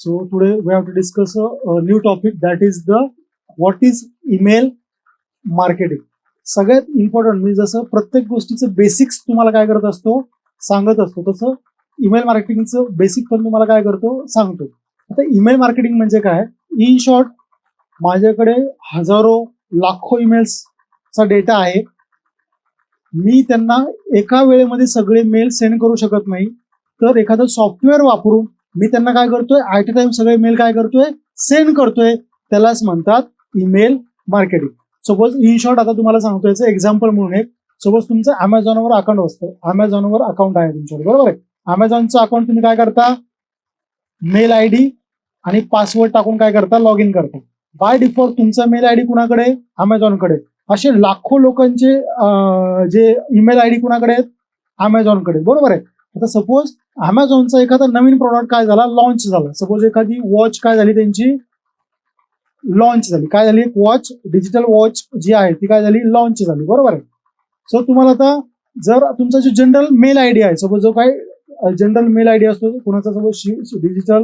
So today we have to discuss a new topic, that is the what is email marketing. सगळ्यात important, मी जसं प्रत्येक गोष्टीचं basics तुम्हाला काय करत असतो सांगत असतो, तसं ईमेल मार्केटिंगचं बेसिक पण तुम्हाला काय करतो सांगतो. आता ईमेल मार्केटिंग म्हणजे काय, इन शॉर्ट माझ्याकडे हजारो लाखो ईमेल्सचा डेटा आहे. मी त्यांना एका वेळेमध्ये सगळे मेल सेंड करू शकत नाही, तर एखादं सॉफ्टवेअर वापरून मी त्यांना काय करतोय, ॲट अ टाइम सगळे मेल काय करतोय सेंड करतोय. त्यालाच म्हणतात email marketing. Suppose in short आता तुम्हाला सांगतो याचं एक्झाम्पल म्हणून एक, सपोज तुमचं अमेझॉनवर अकाउंट असतं, अमेझॉनवर अकाउंट आहे तुमच्याकडे, बरोबर आहे. अमेझॉनचं अकाउंट तुम्ही काय करता, मेल आय डी आणि पासवर्ड टाकून काय करता, लॉग इन करता. बाय डिफॉल्ट तुमचा मेल आय डी कुणाकडे, अमेझॉनकडे. असे लाखो लोकांचे जे ईमेल आय डी कुणाकडे आहेत, अमेझॉनकडे, बरोबर आहे. आता सपोज अमेझॉनचा एखादा नवीन प्रॉडक्ट काय झाला, लॉन्च झाला. सपोज एखादी वॉच काय झाली, त्यांची लॉन्च झाली, काय झाली, एक वॉच, डिजिटल वॉच जी आहे ती काय झाली, लॉन्च झाली, बरोबर आहे. सो तुम्हाला आता जर तुमचा जो जनरल मेल आय डी आहे, सपोज जो काय जनरल मेल आय डी असतो कुणाचा, सपोज डिजिटल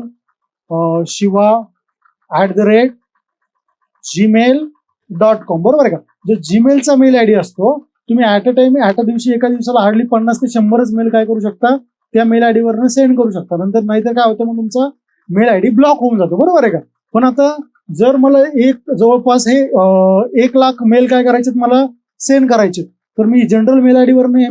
shiva@gmail.com, बरोबर आहे का. जो जीमेलचा मेल आय डी असतो, तुम्ही at a time at a दिवशी एका दिवसाला हार्डली 50 ते 100 मेल काय करू शकता, त्या मेल आय डी वरनं सेंड करू शकता. नंतर नाहीतर काय होतं, मग तुमचा मेल आय डी ब्लॉक होऊन जातो, बरोबर आहे का. पण आता जर मला जवळपास हे 1 लाख मेल काय करायचे, मला सेंड करायचे, तर मी जनरल मेल आय डी वरनं हे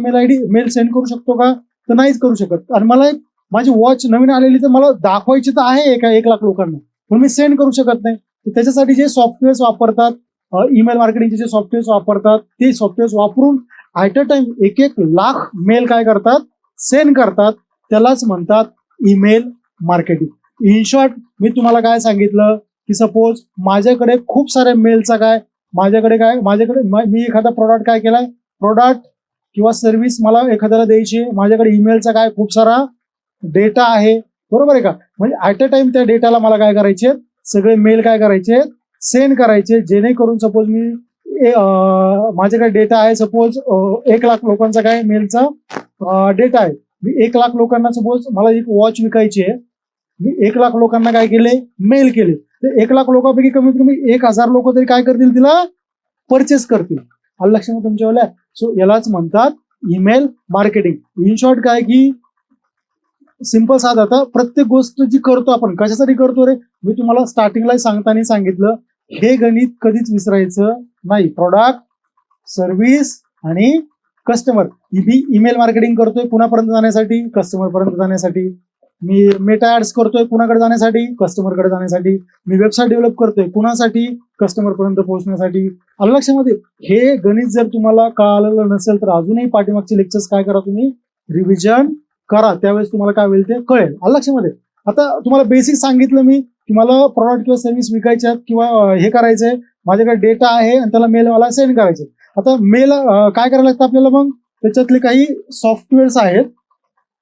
मेल सेंड करू शकतो का, तर नाहीच करू शकत. आणि मला माझी वॉच नवीन आलेली तर मला दाखवायची तर आहे एका 1 लाख लोकांना, पण मी सेंड करू शकत नाही. त्याच्यासाठी जे सॉफ्टवेअर्स वापरतात, ईमेल मार्केटिंगचे जे सॉफ्टवेअर्स वापरतात, ते सॉफ्टवेअर्स वापरून at a time 1 lakh mail काय करतात, सेंड करतात. त्यालाच म्हणतात ईमेल मार्केटिंग. इन शॉर्ट मी तुम्हाला काय सांगितलं की सपोज माझ्याकडे खूप साऱ्या मेलचा काय, माझ्याकडे मी एखादा प्रोडक्ट काय केलाय, प्रोडक्ट किंवा सर्व्हिस मला एखाद्याला द्यायची, माझ्याकडे ईमेलचा काय खूप सारा डेटा आहे, बरोबर आहे का. म्हणजे ॲट अ टाइम त्या डेटाला मला काय करायचे, सगळे मेल काय करायचे, सेंड करायचे. जेणेकरून सपोज मी माझ्याकडे डेटा आहे, सपोज 1 लाख लोकांचा काय मेलचा डेटा आहे. मी 1 लाख लोकांना सपोज मला एक वॉच विकायची आहे, मी 1 लाख लोकांना काय केले, मेल केले. तर 1 लाख लोकांपैकी कमीत कमी 1000 लोक तरी काय करतील, तिला परचेस करतील. आलं लक्षात तुमच्या. सो यालाच म्हणतात ईमेल मार्केटिंग. इन शॉर्ट काय की सिंपल साधा, आता प्रत्येक गोष्ट जी करतो आपण कशासाठी करतो रे, मी तुम्हाला स्टार्टिंगला सांगताना सांगितलं, हे गणित कधीच विसरायचं नाही. प्रोडक्ट, सर्व्हिस आणि कस्टमर. मी ईमेल मार्केटिंग करतोय कुणापर्यंत जाण्यासाठी, कस्टमर पर्यंत जाण्यासाठी. मी मेटा ऍड्स करतोय कुणाकडे जाण्यासाठी, कस्टमरकडे जाण्यासाठी. मी वेबसाईट डेव्हलप करतोय कुणासाठी, कस्टमर पर्यंत पोहोचण्यासाठी. आलं लक्षामध्ये. हे गणित जर तुम्हाला कळालेलं नसेल तर अजूनही पाठीमागचे लेक्चर्स काय करा, तुम्ही रिव्हिजन करा, त्यावेळेस तुम्हाला काय होईल ते कळेल. आलं लक्षामध्ये. आता तुम्हाला बेसिक सांगितलं मी की मला प्रॉडक्ट किंवा सर्व्हिस विकायच्या किंवा हे करायचंय, माझ्याकडे डेटा आहे आणि त्याला मेल मला सेंड करायचे. आता मेल काय करायला लागतं आपल्याला, मग त्याच्यातले काही सॉफ्टवेअर्स आहेत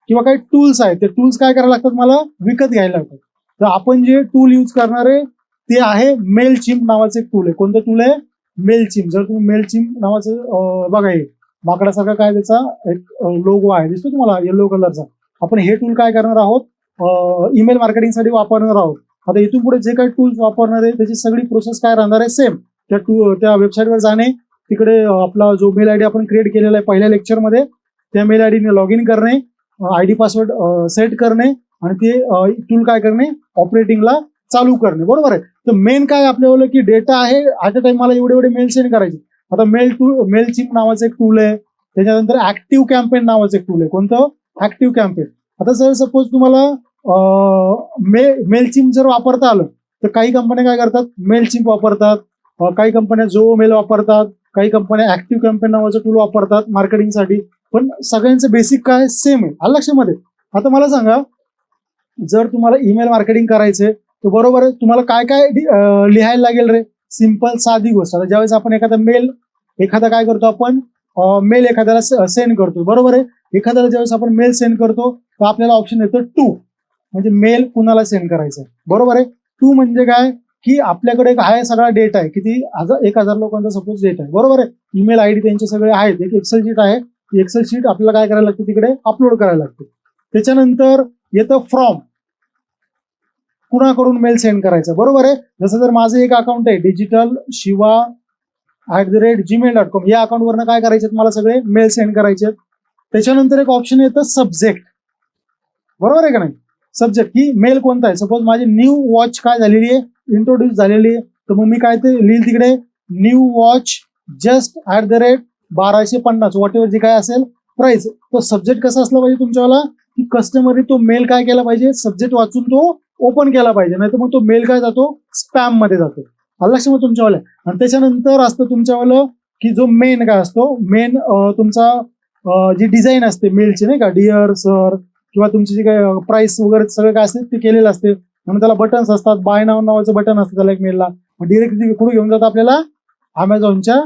किंवा काही टूल्स आहेत, ते टूल्स काय करायला लागतात, मला विकत घ्यायला लागतात. तर आपण जे टूल यूज करणार आहे ते आहे मेलचिम्प नावाचं एक टूल आहे. कोणतं टूल आहे, मेलचिम्प. जर तुम्ही मेलचिम्प नावाचं बघा, हे माकडासारखा काय त्याचा एक लोगो आहे, दिसतो तुम्हाला येलो कलरचा. आपण हे टूल काय करणार आहोत, ईमेल मार्केटिंगसाठी वापरणार आहोत. आता इथून पुढे जे काही टूल्स वापरणार आहे त्याची सगळी प्रोसेस काय राहणार आहे, सेम. त्या वेबसाईटवर जाणे, तिकडे आपला जो मेल आयडी आपण क्रिएट केलेला आहे पहिल्या लेक्चरमध्ये, त्या मेल आयडीने लॉग इन करणे, आयडी पासवर्ड सेट करणे आणि ते टूल काय करणे, ऑपरेटिंगला चालू करणे, बरोबर आहे. तर मेन काय आपल्याला की डेटा आहे, ॲट अ टाइम मला एवढे मेल सेंड करायचे. आता मेलचिम्प नावाचं एक टूल आहे. त्याच्यानंतर ऍक्टिव्ह कॅम्पेन नावाचं एक टूल आहे. कोणतं, ऍक्टिव्ह कॅम्पेन. आता जर सपोज तुम्हाला मेलचिम्प जर वापरता आलं तर काही कंपन्या काय करतात, मेलचिम्प वापरतात, काही कंपन्या जो मेल वापरतात, काही कंपन्या ऍक्टिव्ह कॅम्पेन नावाचं टूल वापरतात मार्केटिंगसाठी. पण सगळ्यांचं बेसिक काय सेम आहे. आलं लक्षामध्ये. आता मला सांगा, जर तुम्हाला ईमेल मार्केटिंग करायचंय तर बरोबर आहे, तुम्हाला काय काय लिहायला लागेल रे, सिंपल साधी गोष्ट. आता ज्यावेळेस आपण एखादा काय करतो, आपण मेल एखाद्याला सेंड करतो, बरोबर आहे. एखाद्याला ज्यावेळेस आपण मेल सेंड करतो तर आपल्याला ऑप्शन येतो टू, म्हणजे मेल कुणाला सेंड करायचं आहे, बरोबर आहे. टू म्हणजे काय की आपल्याकडे आहे सगळा डेटा आहे, किती 1000 लोकांचा सपोज डेटा आहे, बरोबर आहे. ईमेल आयडी त्यांचे सगळे आहेत, एक एक्सेल शीट आहे. एक्सेल शीट आपल्याला काय करायला लागते, तिकडे अपलोड करायला लागते. त्याच्यानंतर येतं फ्रॉम, कुणाकडून मेल सेंड करायचा, बरोबर आहे. जसं जर माझं एक अकाउंट आहे डिजिटल शिवा @gmail.com, या अकाउंटवरनं काय करायचे मला सगळे मेल सेंड करायचे. त्याच्यानंतर एक ऑप्शन येतं सब्जेक्ट, बरोबर आहे का नाही. सब्जेक्ट की मेल कोणता आहे. सपोज माझी न्यू वॉच काय झालेली आहे, इंट्रोड्यूस झालेली आहे, तर मग मी काय ते लिहिल तिकडे new watch just @1250 what ever जे काय असेल प्राइस. तो सब्जेक्ट कसा असला पाहिजे तुमच्यावाला की कस्टमरने तो मेल काय केला पाहिजे, सब्जेक्ट वाचून तो ओपन केला पाहिजे, नाही तर मग तो मेल काय जातो स्पॅम मध्ये जातो. लक्षात तुमच्यावाला. आणि त्याच्यानंतर असतं तुमच्यावालं की जो मेन काय असतो, मेन तुमचा जी डिझाईन असते मेलची नाही का, डिअर सर किंवा तुमची जी काय प्राइस वगैरे सगळं काय असते ते केलेलं असते. म्हणून त्याला बटन्स असतात, बाय नाव नावाचं बटन असतं त्याला एक मेलला. डिरेक्टली कुठे घेऊन जातं आपल्याला, अमेझॉनच्या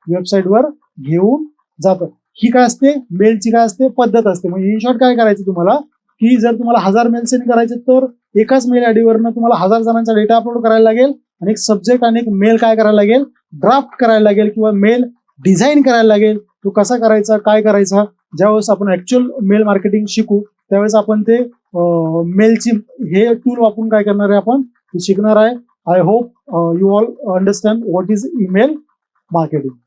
वेबसाईटवर घेऊन जातं. ही काय असते मेलची काय असते पद्धत असते. म्हणजे इन शॉर्ट काय करायचं तुम्हाला की जर तुम्हाला 1000 मेल सेंड करायचे तर एकाच मेल आयडीवरनं तुम्हाला 1000 जणांचा डेटा अपलोड करायला लागेल आणि एक सब्जेक्ट आणि एक मेल काय करायला लागेल, ड्राफ्ट करायला लागेल किंवा मेल डिझाईन करायला लागेल. तो कसा करायचा काय करायचा, ज्यावेळेस आपण ऍक्च्युअल मेल मार्केटिंग शिकू त्यावेळेस आपण ते मेलची हे टूल वापरून काय करणार आहे आपण शिकणार आहे. I hope you all understand what is email marketing.